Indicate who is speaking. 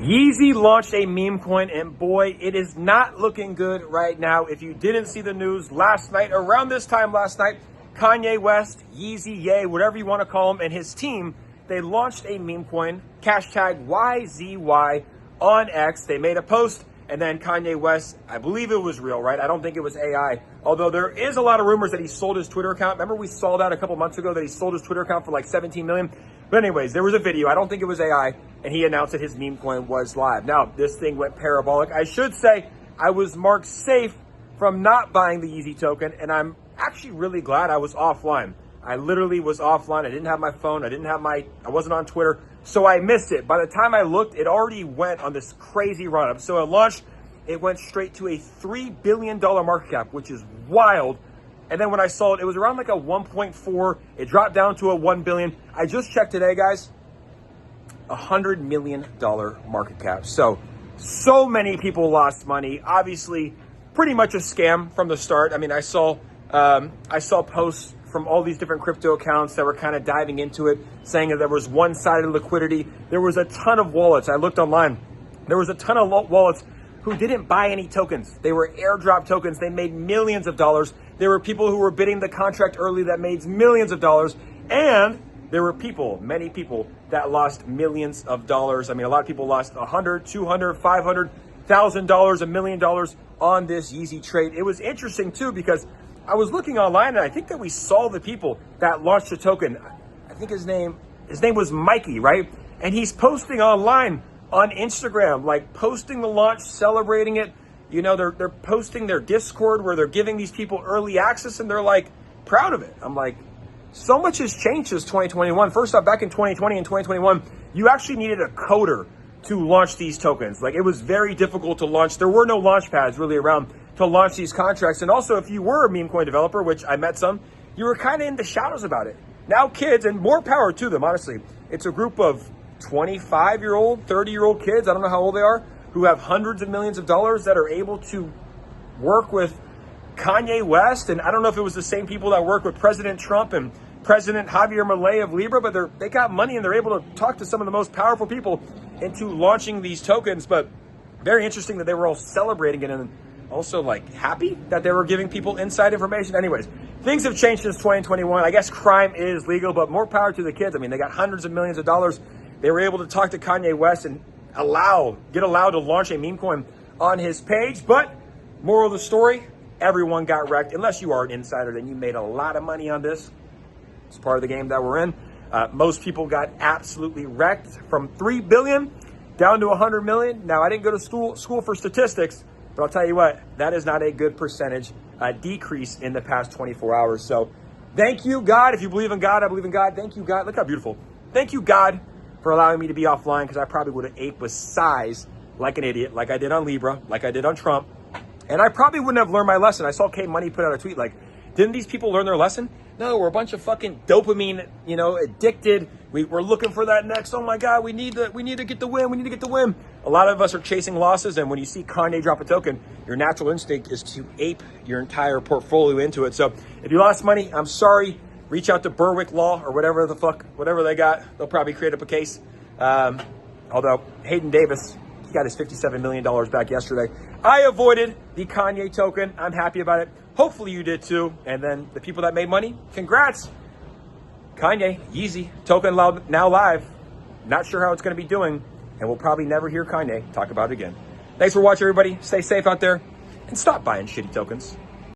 Speaker 1: Yeezy launched a meme coin, and boy, it is not looking good right now. If you didn't see the news last night, around this time last night, Kanye West, Yeezy, Ye, whatever you want to call him, and his team, they launched a meme coin, hashtag YZY on X. They made a post, and then Kanye West, I believe it was real, right? I don't think it was AI. Although there is a lot of rumors that he sold his Twitter account. Remember we saw that a couple months ago that he sold his Twitter account for like 17 million? But anyways, there was a video. I don't think it was AI. And he announced that his meme coin was live. Now, this thing went parabolic. I should say I was marked safe from not buying the Yeezy token. And I'm actually really glad I was offline. I literally was offline. I didn't have my phone. I wasn't on Twitter. So I missed it. By the time I looked, it already went on this crazy run up. So it launched. It went straight to a $3 billion market cap, which is wild. And then when I saw it, it was around like a 1.4. It dropped down to a 1 billion. I just checked today, guys. $100 million market cap. So many people lost money. Obviously, pretty much a scam from the start. I mean, I saw posts from all these different crypto accounts that were kind of diving into it, saying that there was one-sided liquidity. There was a ton of wallets. I looked online. There was a ton of wallets who didn't buy any tokens. They were airdrop tokens. They made millions of dollars. There were people who were bidding the contract early that made millions of dollars. And there were people, many people, that lost millions of dollars. I mean, a lot of people lost $100, $200, $500,000, $1 million on this Yeezy trade. It was interesting too, because I was looking online and I think that we saw the people that launched the token. I think his name was Mikey, right? And he's posting online on Instagram, like posting the launch, celebrating it. You know, they're posting their Discord where they're giving these people early access and they're like proud of it. I'm like, so much has changed since 2021. First off, back in 2020 and 2021, you actually needed a coder to launch these tokens. Like, it was very difficult to launch. There were no launch pads really around to launch these contracts. And also, if you were a meme coin developer, which I met some, you were kind of in the shadows about it. Now kids, and more power to them, honestly, it's a group of 25-year-old, 30-year-old kids, I don't know how old they are, who have hundreds of millions of dollars that are able to work with Kanye West. And I don't know if it was the same people that work with President Trump and President Javier Milei of Libra, but they got money and they're able to talk to some of the most powerful people into launching these tokens. But very interesting that they were all celebrating it and also like happy that they were giving people inside information. Anyways, things have changed since 2021. I guess crime is legal, but more power to the kids. I mean, they got hundreds of millions of dollars. They were able to talk to Kanye West and get allowed to launch a meme coin on his page. But moral of the story, everyone got wrecked. Unless you are an insider, then you made a lot of money on this. It's part of the game that we're in. Most people got absolutely wrecked from 3 billion down to 100 million. Now, I didn't go to school for statistics, but I'll tell you what, that is not a good percentage decrease in the past 24 hours. So thank you, God. If you believe in God, I believe in God. Thank you, God. Look how beautiful. Thank you, God, for allowing me to be offline, because I probably would have aped with size like an idiot, like I did on Libra, like I did on Trump. And I probably wouldn't have learned my lesson. I saw K Money put out a tweet like, didn't these people learn their lesson? No, we're a bunch of fucking dopamine, addicted. We're looking for that next. Oh my God, we need to get the win. We need to get the win. A lot of us are chasing losses. And when you see Kanye drop a token, your natural instinct is to ape your entire portfolio into it. So if you lost money, I'm sorry. Reach out to Berwick Law or whatever they got. They'll probably create up a case. Although Hayden Davis, he got his $57 million back yesterday. I avoided the Kanye token. I'm happy about it. Hopefully you did too. And then the people that made money, congrats. Kanye, Yeezy, token now live. Not sure how it's going to be doing. And we'll probably never hear Kanye talk about it again. Thanks for watching, everybody. Stay safe out there and stop buying shitty tokens.